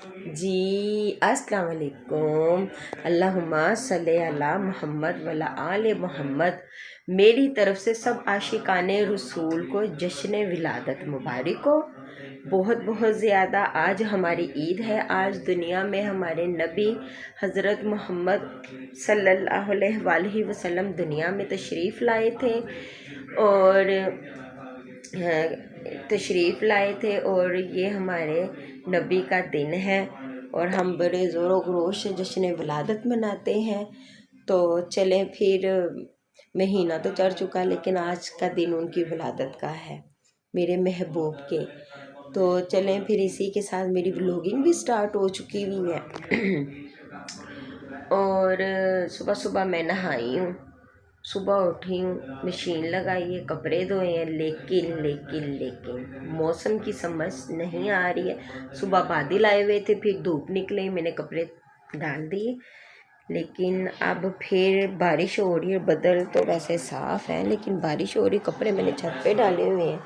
जी अस्सलाम वालेकुम। अल्लाहुम्मा सल्ले अला मोहम्मद वला आले मोहम्मद। मेरी तरफ से सब आशिकाने रसूल को जश्न विलादत मुबारक हो। बहुत बहुत ज़्यादा आज हमारी ईद है। आज दुनिया में हमारे नबी हज़रत मोहम्मद सल्लल्लाहु अलैहि वसल्लम दुनिया में तशरीफ़ लाए थे और और ये हमारे नबी का दिन है और हम बड़े ज़ोरों खरोश से जश्न विलादत मनाते हैं। तो चलें फिर, महीना तो चढ़ चुका लेकिन आज का दिन उनकी विलादत का है, मेरे महबूब के। तो चलें फिर, इसी के साथ मेरी व्लॉगिंग भी स्टार्ट हो चुकी हुई है। और सुबह सुबह मैं नहाई हूँ, सुबह उठी हूँ, मशीन लगाई है, कपड़े धोए हैं, लेकिन लेकिन लेकिन मौसम की समझ नहीं आ रही है। सुबह बादल आए हुए थे, फिर धूप निकले, मैंने कपड़े डाल दिए, लेकिन अब फिर बारिश हो रही है। बदल तो वैसे साफ़ है लेकिन बारिश हो रही। कपड़े मैंने छत पे डाले हुए हैं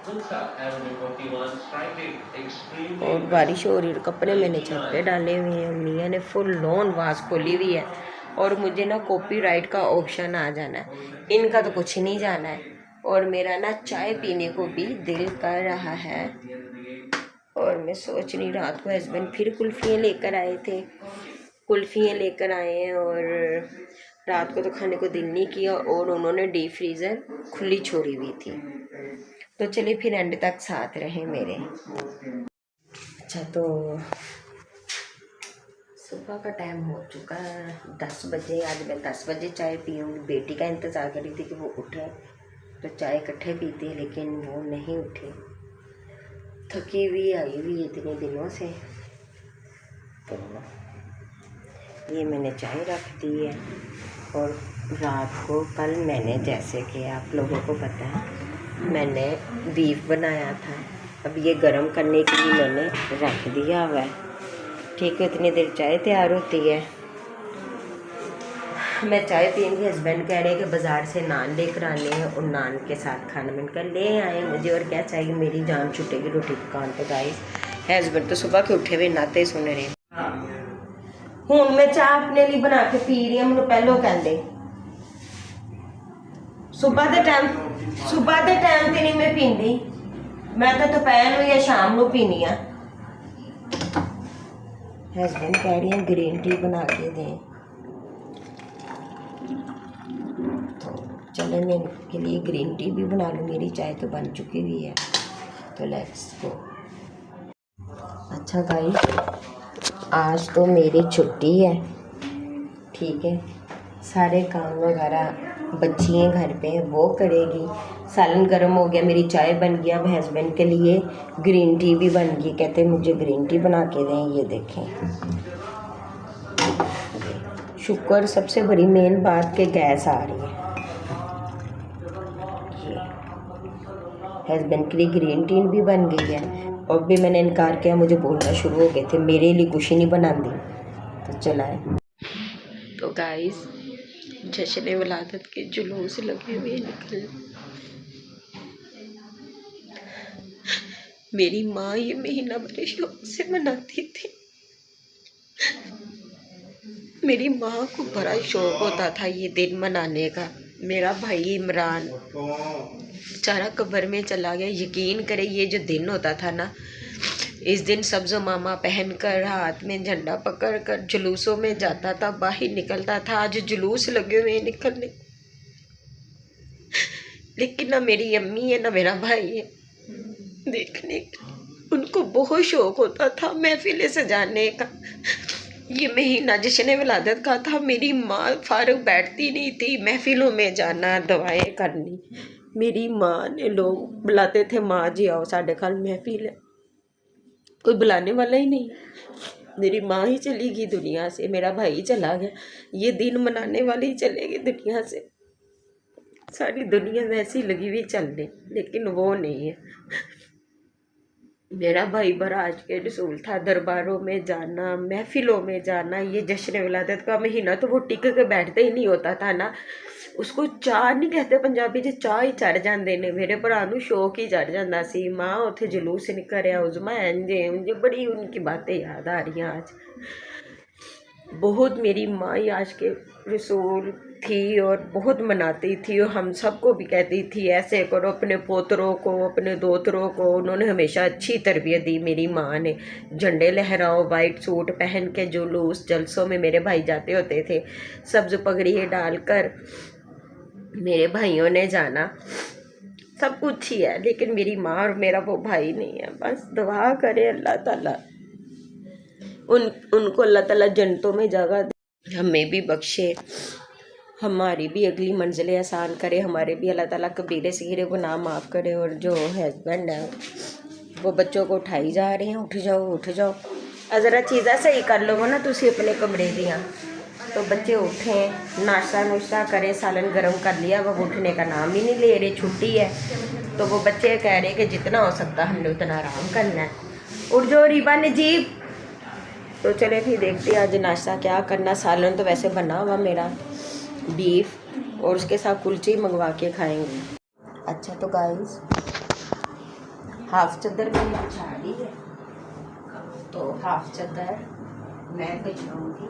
और बारिश हो रही है, कपड़े मैंने छत पे डाले हुए हैं। मियाँ ने फुल लॉन वास खोली हुई है और मुझे ना कॉपीराइट का ऑप्शन आ जाना है, इनका तो कुछ नहीं जाना है। और मेरा ना चाय पीने को भी दिल कर रहा है और मैं सोच रही, रात को हस्बैंड फिर कुल्फ़ियाँ लेकर आए थे, कुल्फ़ियाँ लेकर आए हैं और रात को तो खाने को दिल नहीं किया और उन्होंने डीप फ्रीज़र खुली छोड़ी हुई थी। तो चलिए फिर एंड तक साथ रहे मेरे। अच्छा, तो सुबह का टाइम हो चुका है 10 बजे। आज मैं 10 बजे चाय पीऊँगी। बेटी का इंतज़ार कर रही थी कि वो उठे तो चाय इकट्ठे पीते, लेकिन वो नहीं उठी, थकी हुई आई हुई इतने दिनों से। तो ये मैंने चाय रख दी है और रात को कल मैंने, जैसे कि आप लोगों को पता है, मैंने बीफ बनाया था। अब ये गरम करने के लिए मैंने रख दिया हुआ है। ठीक है, इतनी देर चाय तैयार होती है। मैं चाय पीऊँगी। हस्बैंड कह रहे हैं कि बाज़ार से नान लेकर आने हैं और नान के साथ खाना। मैंने कहा ले आए, मुझे और क्या चाहिए, मेरी जान छुटेगी रोटी दुकान पे गाइस। हस्बैंड तो सुबह के उठे हुए नाते सुन रहे हैं। हूँ मैं चाह अपने लिए बना के पी रही हूँ, मैंने पहलों कहते सुबह के टाइम तो नहीं मैं पींदी, मैं तो दोपहर में या शाम को पीनी है। हस्बैंड कह रही हैं ग्रीन टी बना के दें, तो चलो मैं इनके लिए ग्रीन टी भी बना लूँ। मेरी चाय तो बन चुकी हुई है, तो लेट्स गो। अच्छा गाइस, आज तो मेरी छुट्टी है, ठीक है। सारे काम वगैरह बच्चियाँ घर पे वो करेगी। सालन गर्म हो गया, मेरी चाय बन गया, अब हस्बैंड के लिए ग्रीन टी भी बन गई। कहते मुझे ग्रीन टी बना के दें। ये देखें, शुक्र सबसे बड़ी मेन बात के गैस आ रही है। हस्बैंड के लिए ग्रीन टी भी बन गई है और भी मैंने इनकार किया, मुझे बोलना शुरू हो गए थे मेरे लिए कुछ नहीं बना दी। तो चला है। तो गाइस, जश्न विलादत के जुलूस लगे हुए निकल। मेरी माँ ये महीना बड़े शौक से मनाती थी। मेरी माँ को बड़ा शौक होता था ये दिन मनाने का। मेरा भाई इमरान बेचारा कब्र में चला गया। यकीन करे, ये जो दिन होता था ना, इस दिन सब्ज़ मामा पहन कर हाथ में झंडा पकड़ कर जुलूसों में जाता था, बाहर निकलता था। आज जुलूस लगे हुए निकलने, लेकिन ना मेरी अम्मी है ना मेरा भाई है देखने का। उनको बहुत शौक होता था महफिलें सजाने का। ये महीना जश्न विलादत का था। मेरी माँ फारूक बैठती नहीं थी, महफिलों में जाना, दुआएं करनी। मेरी माँ ने, लोग बुलाते थे माँ जी आओ साढ़े घर महफिल है, कोई बुलाने वाला ही नहीं। मेरी माँ ही चली गई दुनिया से, मेरा भाई चला गया, ये दिन मनाने वाले ही चले गए दुनिया से। सारी दुनिया वैसी लगी हुई चलने, लेकिन वो नहीं है। मेरा भाई बराज के रसूल था, दरबारों में जाना, महफिलों में जाना। ये जश्न विलादत का महीना तो वो टिक के बैठते ही नहीं होता था ना, उसको ਚਾਹ नहीं कहते पंजाबी च, चाह ही चढ़ जाते ने। मेरे भरा नूं शौक ही चढ़ जाता सी। माँ उत्थे जलूस निकलिया उजमा इंजे मुझे बड़ी उनकी बातें याद आ रही हैं आज। बहुत मेरी माँ आज के रसूल थी और बहुत मनाती थी और हम सबको भी कहती थी ऐसे करो, अपने पोतरों को, अपने दोतरों को। उन्होंने हमेशा अच्छी तरबियत दी मेरी माँ ने। झंडे लहराओ, वाइट सूट पहन के जुलूस जलसों में मेरे भाई जाते होते थे, सब्ज पगड़ी डालकर मेरे भाइयों ने जाना। सब कुछ ही है, लेकिन मेरी माँ और मेरा वो भाई नहीं है। बस दुआ करे अल्लाह ताला उनको अल्लाह ताला जन्नतों में जगह दे, हमें भी बख्शे, हमारी भी अगली मंजिलें आसान करे, हमारे भी अल्लाह ताला कबीरे सगीरे गुनाह माफ़ करे। और जो हस्बैंड है वो बच्चों को उठाई जा रहे हैं, उठ जाओ उठ जाओ, ज़रा चीज़ा सही कर लो ना तुसी अपने कमरे दियाँ। तो बच्चे उठें, नाश्ता नुश्ता करें, सालन गर्म कर लिया, वो उठने का नाम ही नहीं ले रहे। छुट्टी है तो वो बच्चे कह रहे कि जितना हो सकता हमने उतना आराम करना है। उठ जाओ रीबा नजीब। तो चले फिर देखते हैं आज नाश्ता क्या करना। सालन तो वैसे बना हुआ मेरा बीफ, और उसके साथ कुलचे मंगवा के खाएंगे। अच्छा तो गाइस हाफ चादर मैंने बिछा दी है, तो हाफ चादर मैं बिछाऊंगी।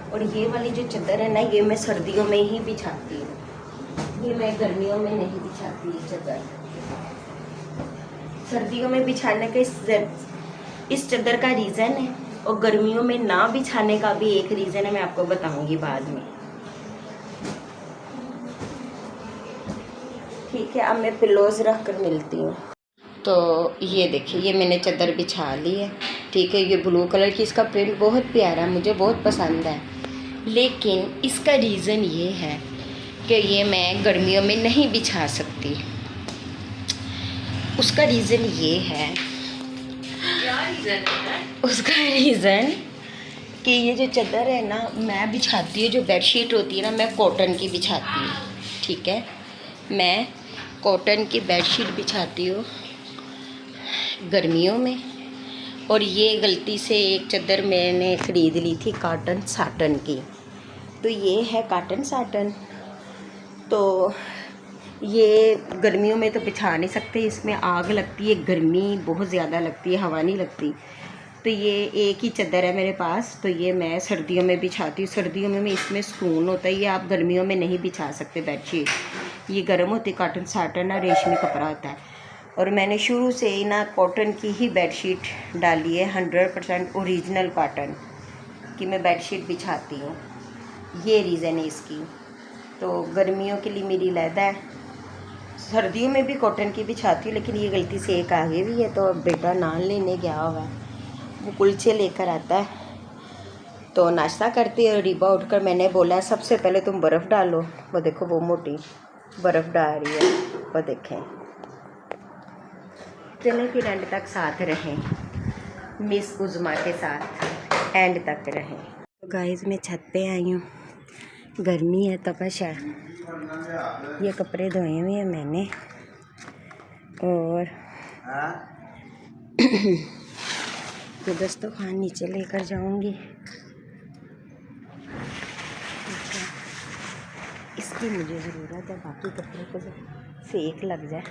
और ये वाली जो चादर है ना, ये मैं सर्दियों में ही बिछाती हूँ, ये मैं गर्मियों में नहीं बिछाती। ये चादर सर्दियों में बिछाने का इस चादर का रीज़न है, और गर्मियों में ना बिछाने का भी एक रीज़न है, मैं आपको बताऊंगी बाद में। ठीक है, अब मैं पिलोज रख कर मिलती हूँ। तो ये देखिए, ये मैंने चादर बिछा ली है। ठीक है, ये ब्लू कलर की, इसका प्रिंट बहुत प्यारा है, मुझे बहुत पसंद है। लेकिन इसका रीज़न ये है कि ये मैं गर्मियों में नहीं बिछा सकती। उसका रीज़न ये है, क्या रीज़न है? उसका रीज़न कि ये जो चादर है ना, मैं बिछाती हूँ, जो बेडशीट होती है ना, मैं कॉटन की बिछाती हूँ। ठीक है, मैं कॉटन की बेडशीट बिछाती हूँ गर्मियों में। और ये गलती से एक चादर मैंने ख़रीद ली थी कॉटन साटन की, तो ये है कॉटन साटन। तो ये गर्मियों में तो बिछा नहीं सकते, इसमें आग लगती है, गर्मी बहुत ज़्यादा लगती है, हवा नहीं लगती। तो ये एक ही चादर है मेरे पास, तो ये मैं सर्दियों में बिछाती हूँ। सर्दियों में इसमें सुकून होता है, ये आप गर्मियों में नहीं बिछा सकते बेडशीट, ये गर्म होती है। कॉटन साटन ना रेशमी कपड़ा होता है, और मैंने शुरू से ही ना कॉटन की ही बेडशीट डाली है, 100% ओरिजिनल कॉटन की मैं बेडशीट बिछाती हूँ। ये रीज़न है इसकी। तो गर्मियों के लिए मेरी लहदा है, सर्दियों में भी कॉटन की बिछाती हूँ। लेकिन ये गलती से एक आगे भी है, तो बेटा नान लेने गया हुआ है, वो कुलचे लेकर आता है। तो नाश्ता करती है, रीबा उठकर मैंने बोला सबसे पहले तुम बर्फ़ डालो। वो देखो वो मोटी बर्फ़ डाल रही है, वो देखें। चलें फिर एंड तक साथ रहें, मिस उज़मा के साथ एंड तक रहें। तो गाइस मैं छत पे आई हूँ, गर्मी है तपश है। ये कपड़े धोए हुए हैं मैंने, और तो दस्तरखान नीचे लेकर जाऊंगी। इसकी मुझे ज़रूरत है, बाकी कपड़े को सेक लग जाए,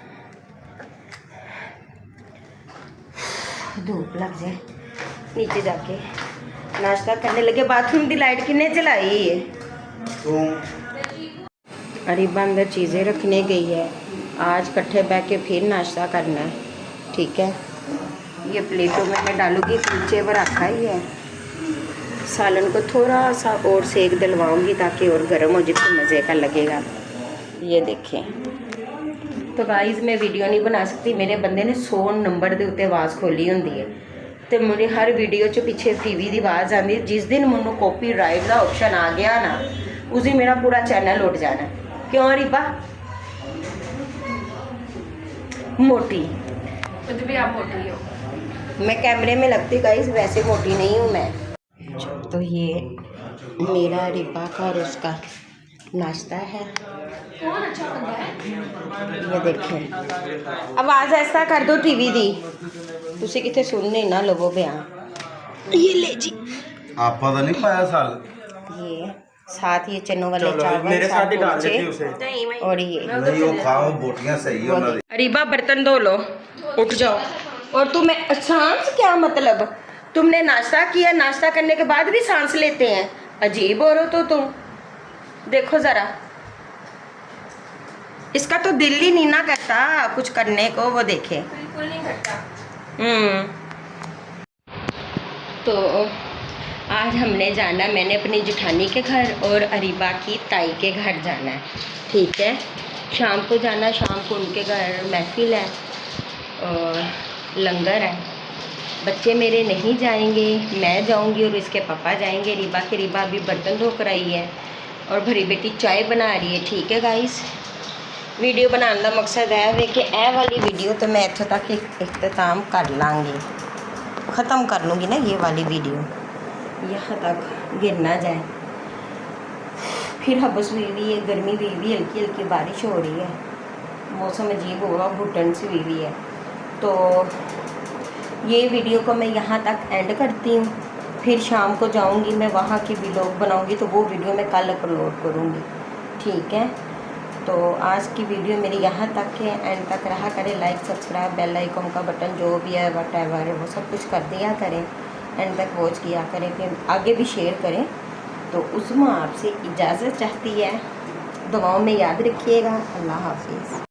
धूप लग जाए। नीचे जाके नाश्ता करने लगे। बाथरूम की लाइट किन्ने चलाई है? अरीबा अंदर चीज़ें रखने गई है, आज इकट्ठे बैठ के फिर नाश्ता करना है। ठीक है, ये प्लेटों में मैं डालूँगी, कुलचे पर रखा ही है। सालन को थोड़ा सा और सेक दिलवाऊंगी ताकि और गर्म हो जाए, तो मज़े का लगेगा। ये देखें। तो गाइस मैं वीडियो नहीं बना सकती, मेरे बंदे ने 100 नंबर के उत्ते आवाज़ खोली होंगी है, तो मेरी हर वीडियो च पिछे टीवी की आवाज़ आती है। जिस दिन मैनू कॉपीराइट का ऑप्शन आ गया ना, उस दिन मेरा पूरा चैनल उठ जाना। क्यों रीबा? मोटी भी आप मोटी हो, मैं कैमरे में लगती गाइस, वैसे मोटी नहीं हूँ मैं। तो ये मेरा रिबा का और उसका नाश्ता है। कौन अच्छा बंदा है? ये देखें, आवाज़ ऐसा कर दो टीवी दी, तुसी किथे सुनने ना लवो बयान। ये ले जी, आपा तो नहीं पाया साल। ये साथ ये चनों वाले चलो चावल, मेरे साथ ही डाल कुलचे देती उसे। और ये नहीं वो खाओ, बोटियां सही है उन्होंने। अरीबा बर्तन धो लो, उठ जाओ। और तुम्हें सांस क्या मतलब? तुमने नाश्ता किया, नाश्ता करने के बाद भी सांस लेते हैं? अजीब हो रहे हो तो तुम। देखो ज़रा, इसका तो दिल ही नहीं ना करता कुछ करने को, वो देखे। बिल्कुल नहीं करता। तो आज हमने जाना, मैंने अपनी जेठानी के घर और अरीबा की ताई के घर जाना है, ठीक है। शाम को जाना, शाम को उनके घर महफिल है और लंगर है। बच्चे मेरे नहीं जाएंगे, मैं जाऊंगी और इसके पापा जाएंगे। रीबा अभी बर्तन धो कर आई है और भरी बेटी चाय बना रही है, ठीक है गाइस। वीडियो बनाने का मकसद है वे कि ए वाली वीडियो तो मैं इत्थों तक इख्तिताम कर लाँगी, ख़त्म कर लूँगी ना ये वाली वीडियो, यहाँ तक गिर ना जाए। फिर हबस हुई हुई है, गर्मी हुई हुई, हल्की हल्की बारिश हो रही है, मौसम अजीब होगा, घुटन सी हुई हुई है। तो ये वीडियो को मैं यहाँ तक एंड करती हूँ। फिर शाम को जाऊँगी मैं, वहाँ की व्लॉग बनाऊँगी, तो वो वीडियो मैं कल अपलोड करूँगी, ठीक है। तो आज की वीडियो मेरी यहाँ तक है, एंड तक रहा करें। लाइक, सब्सक्राइब, बेल आइकन का बटन जो भी है व्हाटएवर है वो सब कुछ कर दिया करें, एंड तक वॉच किया करें, फिर आगे भी शेयर करें। तो उसमें आपसे इजाज़त चाहती है, दुआओं में याद रखिएगा। अल्लाह हाफिज़।